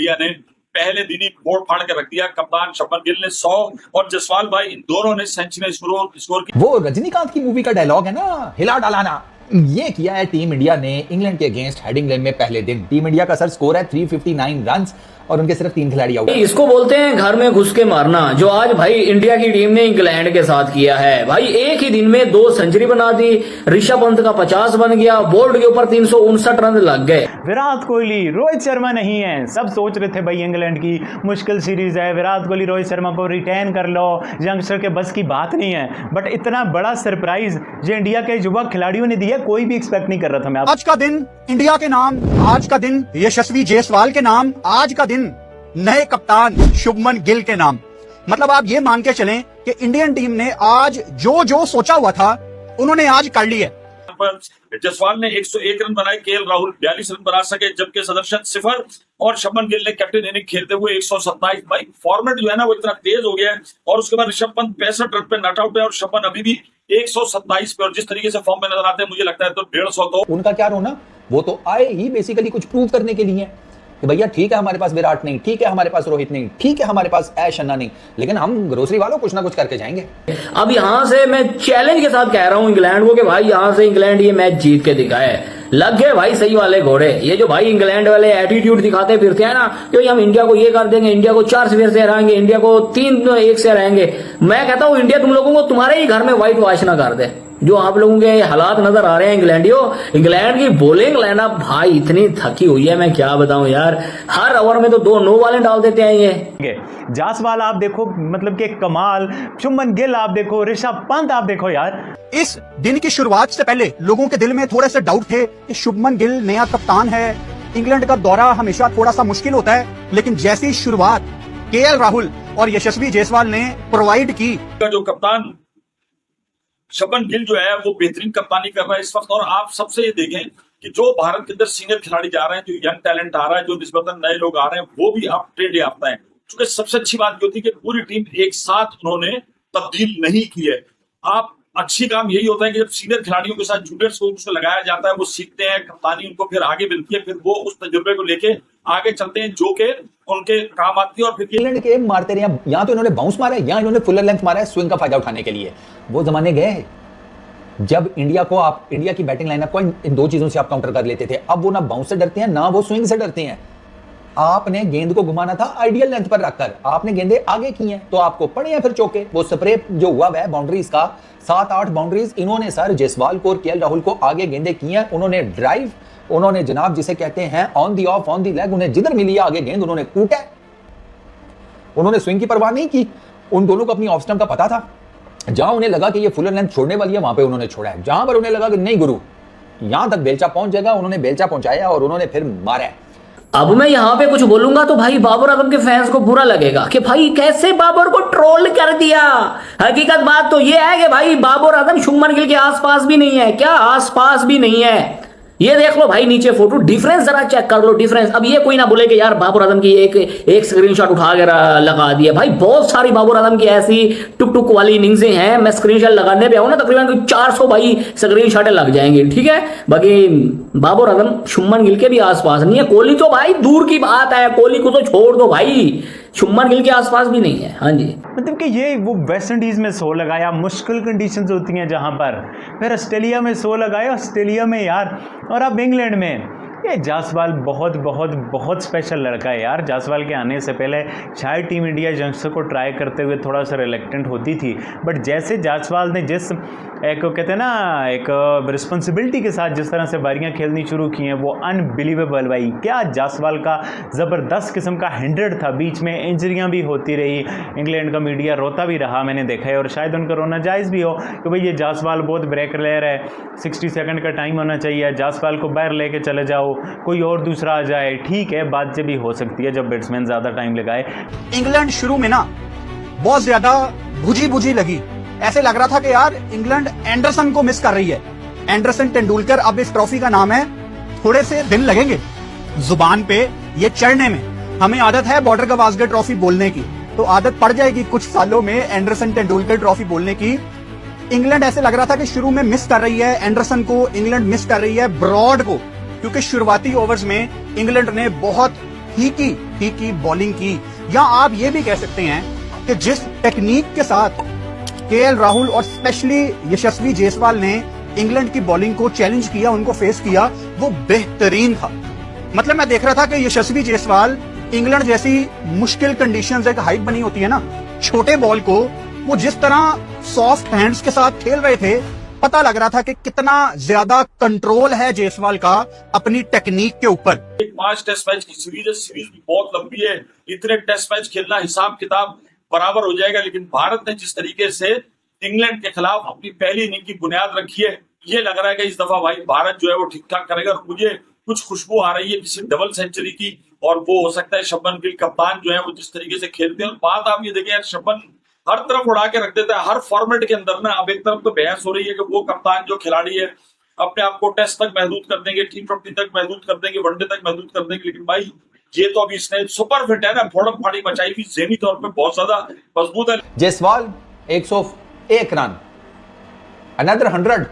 India ने पहले दिन ही फोड़ फाड़ के रख दिया। कप्तान शुभमन गिल ने 100 और जसवाल भाई इन दोनों ने सेंचुरी स्कोर की। वो रजनीकांत की मूवी का डायलॉग है ना, हिला डालाना, ये किया है टीम इंडिया ने इंग्लैंड के अगेंस्ट हेडिंग्ले में पहले दिन। टीम इंडिया का सर स्कोर है 359 रन और उनके सिर्फ 3 खिलाड़ी आउट। इसको बोलते हैं घर में घुस के मारना, जो आज भाई इंडिया की टीम ने इंग्लैंड के साथ किया है। भाई एक ही दिन में 2 सेंचुरी बना दी, ऋषभ पंत का 50 बन गया, बोल्ट के ऊपर 359 रन लग गए। विराट कोहली, रोहित शर्मा नहीं है। सब सोच रहे थे भाई इंग्लैंड की मुश्किल सीरीज है, विराट कोहली रोहित शर्मा को रिटेन कर लो, यंगस्टर के बस की बात नहीं है। बट इतना बड़ा सरप्राइज जो इंडिया के युवा खिलाड़ियों ने दिया, कोई भी एक्सपेक्ट नहीं कर रहा था। मैं आज का दिन इंडिया के नाम, आज का दिन यशस्वी जायसवाल के नाम, आज का दिन नए कप्तान शुभमन गिल के नाम। मतलब आप ये मान के चलें कि इंडियन टीम ने आज जो जो सोचा हुआ था उन्होंने आज कर लिया। जसवाल ने 101 रन बनाए, केएल राहुल 42 रन बना सके, जबकि सदर्शन 0 और शुभमन गिल ने कैप्टन इनिंग खेलते हुए 127। भाई फॉर्मेट जो है ना वो इतना तेज हो गया है। और उसके बाद ऋषभ पंत 65 रन पे नॉट आउट है और शुभमन अभी भी 127 पे। और जिस तरीके से फॉर्म में नजर आते हैं, मुझे लगता है तो 150 तो उनका क्या रोना, वो तो आए ही बेसिकली कुछ प्रूव करने के लिए कि भैया ठीक है हमारे पास विराट नहीं, ठीक है हमारे पास रोहित नहीं, ठीक है हमारे पास ऐश अन्ना नहीं, लेकिन हम ग्रोसरी वालों कुछ ना कुछ करके जाएंगे। अब यहां से मैं चैलेंज के साथ कह रहा हूं इंग्लैंड को कि भाई यहां से इंग्लैंड ये मैच जीत के दिखाए। लग गए भाई सही वाले घोड़े। ये जो भाई इंग्लैंड वाले एटीट्यूड दिखाते फिरते हैं ना कि हम इंडिया को ये कर देंगे, इंडिया को 4-0 से हराएंगे, इंडिया को 3-1 से हराएंगे। मैं कहता हूं इंडिया तुम लोगों को तुम्हारे ही घर में व्हाइट वॉश ना कर दे। जो आप लोगों के हालात नजर आ रहे हैं इंग्लैंडियों, इंग्लैंड की बॉलिंग लाइनअप भाई इतनी थकी हुई है, मैं क्या बताऊं यार। हर ओवर में तो 2 नो वाले डाल देते हैं ये। जायसवाल आप देखो, मतलब कि कमाल, शुभमन गिल आप देखो, ऋषभ पंत आप देखो यार। इस दिन की शुरुआत से पहले लोगों के दिल में थोड़े से डाउट थे कि शुभमन गिल नया कप्तान है, इंग्लैंड का दौरा हमेशा थोड़ा सा मुश्किल होता है, लेकिन जैसी शुरुआत केएल राहुल और यशस्वी जायसवाल ने प्रोवाइड की, जो कप्तान शुभमन गिल जो है वो बेहतरीन कप्तानी कर रहा है इस वक्त। और आप सबसे ये देखें कि जो भारत के अंदर सीनियर खिलाड़ी जा रहे हैं, जो यंग टैलेंट आ रहा है, जो निस्बतन नए लोग आ रहे हैं, वो भी आप ट्रेंड याफ्ता है। क्योंकि सबसे अच्छी बात ये होती है कि पूरी टीम एक साथ उन्होंने तब्दील नहीं की है। आप अच्छी काम यही होता है कि जब सीनियर खिलाड़ियों के साथ जूनियर्स को उसको लगाया जाता है, वो सीखते हैं, कप्तानी उनको फिर आगे मिलती है, फिर वो उस तजुर्बे को लेके आगे चलते हैं जो कि उनके काम आती है। और फिर इंग्लैंड के मारते रहे, यहाँ तो इन्होंने बाउंस मारा है, यहाँ इन्होंने फुलर लेंथ मारा है स्विंग का फायदा उठाने के लिए। वो जमाने गए जब इंडिया की बैटिंग लाइनअप को इन 2 चीजों से आप काउंटर कर लेते थे। अब वो ना बाउंस से डरते हैं ना वो स्विंग से डरते हैं। आपने गेंद को घुमाना था आइडियल लेंथ पर रखकर, आपने गेंदें आगे की हैं तो आपको पड़े हैं फिर चौके। वो स्प्रे जो हुआ है बाउंड्रीज का, 7-8 बाउंड्रीज इन्होंने सर जायसवाल को और केएल राहुल को आगे गेंदें की हैं। उन्होंने ड्राइव, उन्होंने जनाब जिसे कहते हैं on the of on the leg, उन्हें जिधर मिली आगे गेंद उन्होंने कूटा। उन्होंने स्विंग की परवाह नहीं की। उन दोनों को अपनी ऑफ स्टंप का पता था। जहां उन्हें लगा कि ये फुलर लेंथ छोड़ने वाली है, वहां पे उन्होंने छोड़ा है। जहां पर उन्हें लगा कि नहीं गुरु यहां तक बेलचा पहुंच जाएगा, उन्होंने बेलचा पहुंचाया और उन्होंने फिर मारा। अब मैं यहाँ पे कुछ बोलूंगा तो भाई बाबर आजम के फैंस को बुरा लगेगा कि भाई कैसे बाबर को ट्रोल कर दिया। हकीकत बात तो ये है कि भाई बाबर आजम शुभमन गिल के आसपास भी नहीं है। क्या आसपास भी नहीं है? ये देख लो भाई नीचे फोटो, डिफरेंस जरा चेक कर लो डिफरेंस। अब ये कोई ना बोले कि यार बाबर आजम की एक स्क्रीनशॉट उठा के लगा दिया। भाई बहुत सारी बाबर आजम की ऐसी टुक टुक वाली इनिंग्सें हैं, मैं स्क्रीनशॉट लगाने पे आऊं ना तकरीबन 400 भाई स्क्रीनशॉटें लग जाएंगी, ठीक है। बाकी बाबर आजम शुभमन गिल के भी आसपास नहीं है। कोहली तो भाई दूर की बात है, कोहली को तो छोड़ दो भाई, शुभमन गिल के आसपास भी नहीं है। हाँ जी, मतलब कि ये वो वेस्ट इंडीज में 100 लगाया, मुश्किल कंडीशंस होती हैं जहां पर, फिर ऑस्ट्रेलिया में 100 लगाया, ऑस्ट्रेलिया में यार, और अब इंग्लैंड में। ये जायसवाल बहुत बहुत बहुत स्पेशल लड़का है यार। जायसवाल के आने से पहले शायद टीम इंडिया यंगस्टर को ट्राई करते हुए थोड़ा सा रिलेक्टेंट होती थी, बट जैसे जायसवाल ने जिस एक कहते हैं ना एक रिस्पॉन्सिबिलिटी के साथ जिस तरह से बारियां खेलनी शुरू की हैं, वो अनबिलीवेबल भाई। क्या जायसवाल का ज़बरदस्त किस्म का 100 था। बीच में इंजरियां भी होती रही, इंग्लैंड का मीडिया रोता भी रहा, मैंने देखा है, और शायद उनका रोना जायज़ भी हो कि भाई ये जायसवाल बहुत ब्रेक ले रहा है, 60 सेकंड का टाइम होना चाहिए, जायसवाल को बाहर लेके चले जाओ, कोई और दूसरा आ जाए। ठीक है, बात जब भी हो सकती है जब बैट्समैन ज्यादा टाइम लगाए। इंग्लैंड शुरू में ना बहुत ज्यादा बुझी लगी, ऐसे लग रहा था कि यार इंग्लैंड एंडरसन को मिस कर रही है। एंडरसन तेंदुलकर अब इस ट्रॉफी का नाम है। थोड़े से दिन लगेंगे जुबान पे ये चढ़ने में। हमें आदत है बॉर्डर गवास्कर ट्रॉफी बोलने की, तो आदत पड़ जाएगी कुछ सालों में एंडरसन तेंदुलकर ट्रॉफी बोलने की। इंग्लैंड ऐसे लग रहा था कि शुरू में मिस कर रही है एंडरसन को, इंग्लैंड मिस कर रही है ब्रॉड को, क्योंकि शुरुआती ओवर्स में इंग्लैंड ने बहुत ठीक ही बॉलिंग की, या आप ये भी कह सकते हैं कि जिस टेक्निक के साथ केएल राहुल और स्पेशली यशस्वी जायसवाल ने इंग्लैंड की बॉलिंग को चैलेंज किया, उनको फेस किया, वो बेहतरीन था। मतलब मैं देख रहा था कि यशस्वी जायसवाल इंग्लैंड जैसी मुश्किल कंडीशंस, एक हाइट बनी होती है ना, छोटे बॉल को वो जिस तरह सॉफ्ट हैंड्स के साथ खेल रहे थे, पता लग रहा था कि कितना ज्यादा कंट्रोल है जायसवाल का अपनी टेक्निक के ऊपर। एक 5 टेस्ट मैच की सीरीज है, सीरीज भी बहुत लंबी है, इतने टेस्ट मैच खेलना हिसाब किताब बराबर हो जाएगा। लेकिन भारत ने जिस तरीके से इंग्लैंड के खिलाफ अपनी पहली इनिंग की बुनियाद रखी है, ये लग रहा है कि इस दफा भाई भारत जो है वो ठीक ठाक करेगा। और मुझे कुछ खुशबू आ रही है किसी डबल सेंचुरी की, और वो हो सकता है शुभमन गिल कप्तान जो है वो जिस तरीके से खेलते हैं। और बात आप ये देखें यार, शुभमन हर तरफ उड़ा के रख देता है, हर फॉर्मेट के अंदर ना। अब एक तरफ तो बहस हो रही है कि वो कप्तान जो खिलाड़ी है अपने आप को टेस्ट तक महदूद कर देंगे, T20 तक महदूद कर देंगे, वनडे तक महदूद कर देंगे। लेकिन भाई ये तो अभी इसने सुपर फिट है ना, फोड़म फाड़ी मचाई हुई, ज़हनी तौर पे बहुत ज्यादा मजबूत है। Jaiswal 101 run, another 100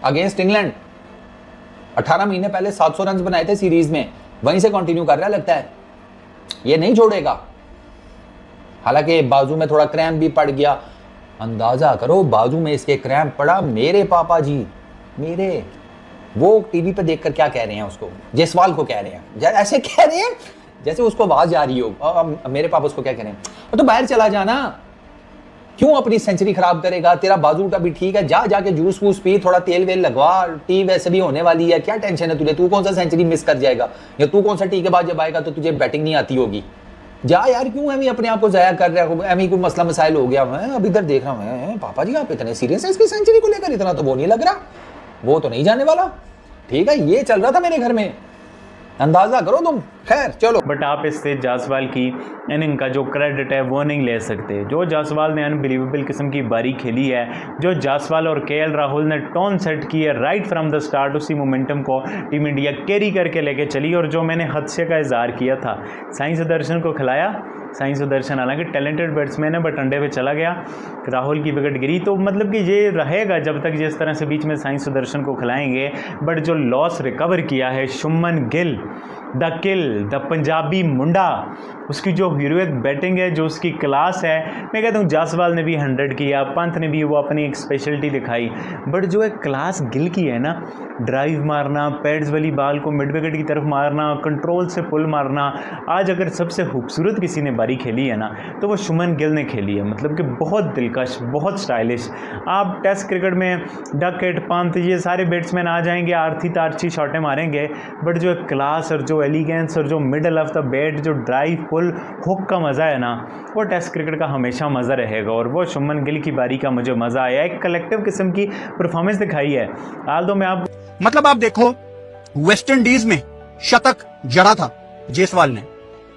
against England. 18 महीने पहले 700 रन बनाए थे सीरीज में, वहीं से कंटिन्यू कर रहा है, लगता है ये नहीं छोड़ेगा। हालांकि बाजू में थोड़ा क्रैम्प भी पड़ गया, अंदाजा करो बाजू में इसके क्रैम्प पड़ा। मेरे पापा जी, मेरे वो टीवी पे देखकर क्या कह रहे हैं, उसको जायसवाल को कह रहे हैं, ऐसे कह रहे हैं जैसे उसको आवाज आ रही हो। मेरे पापा उसको क्या कह रहे हैं, तो बाहर चला जाना, क्यों अपनी सेंचुरी खराब करेगा, तेरा बाजू का भी ठीक है, जाके जूस वूस पी, थोड़ा तेल वेल लगवा, टी वैसे भी होने वाली है, क्या टेंशन है तुझे, तू कौन सा सेंचुरी मिस कर जाएगा, या तू कौन सा टी के बाद जब आएगा तो तुझे बैटिंग नहीं आती होगी। जा यार, क्यों एमी अपने आप को जाया कर रहा है, एमी कोई मसला मसाइल हो गया। मैं अब इधर देख रहा हूँ, पापा जी आप इतने सीरियस हैं इसकी सेंचुरी को लेकर, इतना तो वो नहीं लग रहा, वो तो नहीं जाने वाला। ठीक है, ये चल रहा था मेरे घर में, अंदाजा करो तुम। खैर चलो, बट आप इससे जायसवाल की इनिंग का जो क्रेडिट है वो नहीं ले सकते। जो जायसवाल ने अनबिलीवेबल किस्म की बारी खेली है, जो जायसवाल और केएल राहुल ने टोन सेट की है राइट फ्रॉम द स्टार्ट, उसी मोमेंटम को टीम इंडिया कैरी करके लेके चली। और जो मैंने हादसे का इजहार किया था, साई सुदर्शन को खिलाया। साई सुदर्शन हालांकि टैलेंटेड बैट्समैन है, बट अंडे पे चला गया, राहुल की विकेट गिरी। तो मतलब कि ये रहेगा जब तक जिस तरह से बीच में साई सुदर्शन को खिलाएंगे। बट जो लॉस रिकवर किया है Shubman Gill, the kill, the Punjabi मुंडा, उसकी जो हीरोइक बैटिंग है, जो उसकी क्लास है, मैं कहता हूँ जायसवाल ने भी 100 किया, पंत ने भी वो अपनी एक स्पेशलिटी दिखाई। बट जो एक क्लास गिल की है ना, ड्राइव मारना, पैड्स वाली बॉल को मिड विकेट की तरफ मारना, कंट्रोल से पुल मारना, आज अगर सबसे खूबसूरत किसी ने बारी खेली है ना तो वो शुभमन गिल ने खेली है। मतलब कि बहुत दिलकश, बहुत स्टाइलिश। आप टेस्ट क्रिकेट में डकैट, पंत, ये सारे बैट्समैन आ जाएंगे, आरती तारची शॉटें मारेंगे, बट जो क्लास और जो एलिगेंस और जो मिडल ऑफ द बैट, जो ड्राइव, पुल, हुक का मज़ा है ना, वो टेस्ट क्रिकेट का हमेशा मज़ा रहेगा। और वो शुभमन गिल की बारी का मुझे मज़ा आया, एक कलेक्टिव किस्म की परफॉर्मेंस दिखाई है। हाल तो मैं आप मतलब आप देखो, वेस्ट इंडीज में शतक जड़ा था जायसवाल ने,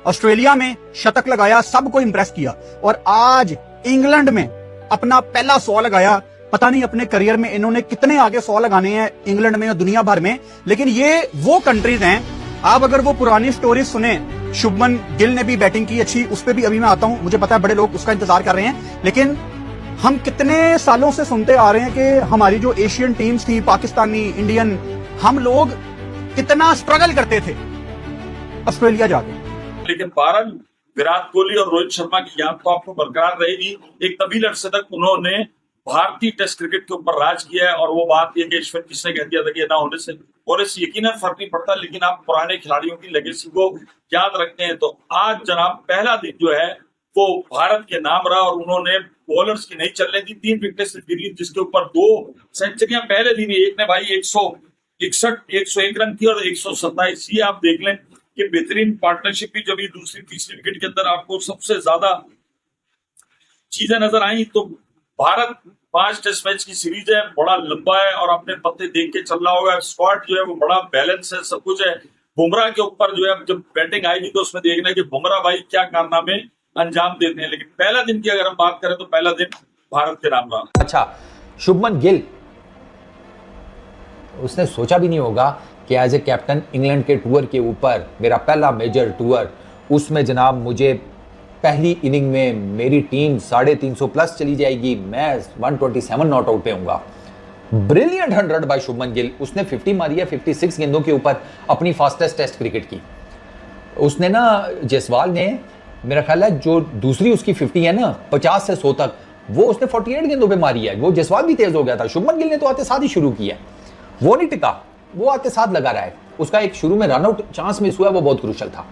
ऑस्ट्रेलिया में शतक लगाया, सबको इंप्रेस किया, और आज इंग्लैंड में अपना पहला 100 लगाया। पता नहीं अपने करियर में इन्होंने कितने आगे 100 लगाने हैं इंग्लैंड में और दुनिया भर में। लेकिन ये वो कंट्रीज हैं, आप अगर वो पुरानी स्टोरी सुने, शुभमन गिल ने भी बैटिंग की अच्छी, उस पर भी अभी मैं आता हूं, मुझे पता है बड़े लोग उसका इंतजार कर रहे हैं। लेकिन हम कितने सालों से सुनते आ रहे हैं कि हमारी जो एशियन टीम्स थी, पाकिस्तानी, इंडियन, हम लोग कितना स्ट्रगल करते थे ऑस्ट्रेलिया जाके। लेकिन बहरहाल विराट कोहली और रोहित शर्मा की याद तो आपको बरकरार रहेगी। एक तवील अरसे तक उन्होंने भारतीय टेस्ट क्रिकेट के ऊपर राज किया है, और वो बात ये कि ईश्वर किसने कह दिया था कि ना होने से और इससे यकीनन फर्क नहीं पड़ता। लेकिन आप पुराने खिलाड़ियों की लेगेसी को याद रखते हैं, तो आज जनाब पहला दिन जो है वो भारत के नाम रहा, और उन्होंने बॉलर्स की नहीं चलने दी, 3 विकेट से गिरी, जिसके ऊपर 2 सेंचुरियां पहले दिन ही, एक ने भाई 101 रन की और 127। ये आप देख लें कि बेहतरीन पार्टनरशिप भी जब ये दूसरी तीसरी विकेट के अंदर आपको सबसे ज्यादा चीजें नजर आई। तो भारत 5 टेस्ट मैच की सीरीज है, बड़ा लंबा है, और अपने पत्ते देख के चल रहा होगा। स्क्वाड जो है वो बड़ा बैलेंस है, सब कुछ है। बुमराह के ऊपर जो है जब बैटिंग आएगी तो उसमें देखना है कि बुमराह भाई क्या कारनामे अंजाम देते हैं। लेकिन पहला दिन की अगर हम बात करें तो पहला दिन भारत के नाम रहा। अच्छा, शुभमन गिल, उसने सोचा भी नहीं होगा कि एज ए कैप्टन इंग्लैंड के टूर के ऊपर, मेरा पहला मेजर टूर, उसमें जनाब मुझे पहली इनिंग में मेरी टीम 350 प्लस चली जाएगी, मैं 127 नॉट आउट पे हूँगा। ब्रिलियंट 100 बाय शुभमन गिल। उसने 50 मारी है 56 गेंदों के ऊपर, अपनी फास्टेस्ट टेस्ट क्रिकेट की। उसने ना, जायसवाल ने, मेरा ख्याल है जो दूसरी उसकी 50 है ना 50 से 100 तक, वो उसने 48 गेंदों पे मारी है। वो जायसवाल भी तेज हो गया था। शुभमन गिल ने तो आते साथ ही शुरू किया, वो नहीं टिका, वो आते साथ लगा रहा है। उसका एक शुरू में रनआउट चांस मिस हुआ, वो बहुत क्रूशल था।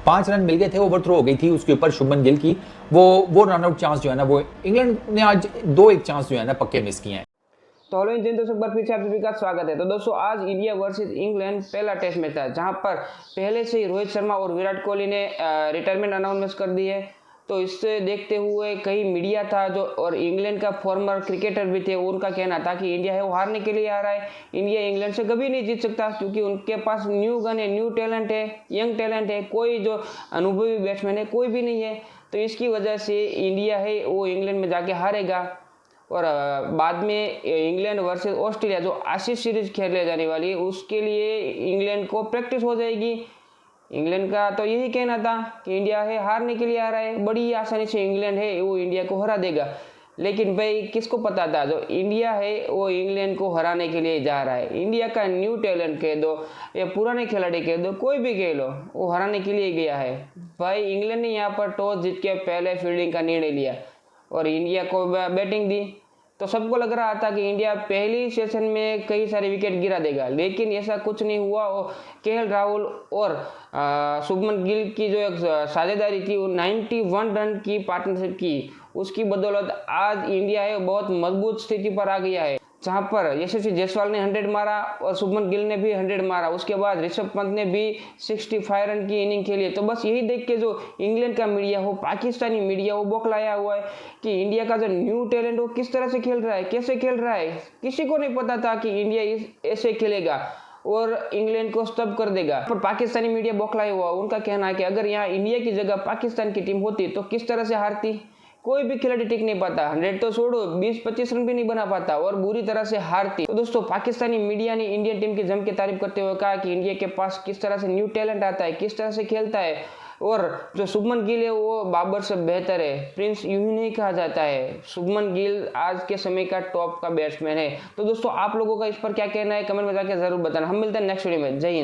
5 रन मिल गए थे, ओवरथ्रो हो गई थी उसके ऊपर शुभमन गिल की। वो रनआउट चांस जो है ना, वो इंग्लैंड ने आज 2-1 चांस जो है ना पक्के मिस किए हैं। तो हेलो इंडियन दर्शक, बार फिर से आप सभी का स्वागत है। तो दोस्तों, आज इंडिया वर्सेस इंग्लैंड पहला टेस्ट मैच था, जहां पर पहले से ही रोहित शर्मा और विराट कोहली ने रिटायरमेंट अनाउंसमेंट कर दी है। तो इससे देखते हुए कई मीडिया था जो, और इंग्लैंड का फॉर्मर क्रिकेटर भी थे, उनका कहना था कि इंडिया है वो हारने के लिए आ रहा है, इंडिया इंग्लैंड से कभी नहीं जीत सकता, क्योंकि उनके पास न्यू गन है, न्यू टैलेंट है, यंग टैलेंट है, कोई जो अनुभवी बैट्समैन है कोई भी नहीं है। तो इसकी वजह से इंडिया है वो इंग्लैंड में जाके हारेगा। और बाद में इंग्लैंड वर्सेस ऑस्ट्रेलिया जो आशीष सीरीज खेले जाने वाली है, उसके लिए इंग्लैंड को प्रैक्टिस हो जाएगी। इंग्लैंड का तो यही कहना था कि इंडिया है हारने के लिए आ रहा है, बड़ी आसानी से इंग्लैंड है वो इंडिया को हरा देगा। लेकिन भाई किसको पता था, जो इंडिया है वो इंग्लैंड को हराने के लिए जा रहा है। इंडिया का न्यू टैलेंट कह दो या पुराने खिलाड़ी कह दो, कोई भी कह लो, वो हराने के लिए गया है। भाई इंग्लैंड ने यहाँ पर टॉस जीत के पहले फील्डिंग का निर्णय लिया और इंडिया को बैटिंग दी। तो सबको लग रहा था कि इंडिया पहली सेशन में कई सारे विकेट गिरा देगा, लेकिन ऐसा कुछ नहीं हुआ। और केएल राहुल और शुभमन गिल की जो एक साझेदारी थी, 91 रन की पार्टनरशिप की, उसकी बदौलत आज इंडिया है बहुत मजबूत स्थिति पर आ गया है, जहां पर यशस्वी जायसवाल ने 100 मारा और शुभमन गिल ने भी 100 मारा। उसके बाद ऋषभ पंत ने भी 65 रन की इनिंग खेली। तो बस यही देख के जो इंग्लैंड का मीडिया हो, पाकिस्तानी मीडिया वो बौखलाया हुआ है कि इंडिया का जो न्यू टैलेंट वो किस तरह से खेल रहा है, कैसे खेल रहा है। किसी को नहीं पता था कि इंडिया ऐसे खेलेगा और इंग्लैंड को स्तब्ध कर देगा। पर पाकिस्तानी मीडिया बौखलाया हुआ, उनका कहना है कि अगर यहाँ इंडिया की जगह पाकिस्तान की टीम होती तो किस तरह से हारती। कोई भी खिलाड़ी टिक नहीं पाता, 100 तो छोड़ो 20-25 रन भी नहीं बना पाता और बुरी तरह से हारती। तो दोस्तों, पाकिस्तानी मीडिया ने इंडियन टीम की जम के तारीफ करते हुए कहा कि इंडिया के पास किस तरह से न्यू टैलेंट आता है, किस तरह से खेलता है, और जो शुभमन गिल है वो बाबर से बेहतर है, प्रिंस यूं ही नहीं कहा जाता है। शुभमन गिल आज के समय का टॉप का बैट्समैन है। तो दोस्तों, आप लोगों का इस पर क्या कहना है, कमेंट में जाकर जरूर बताना। हम मिलते हैं नेक्स्ट वीडियो में। जय हिंद।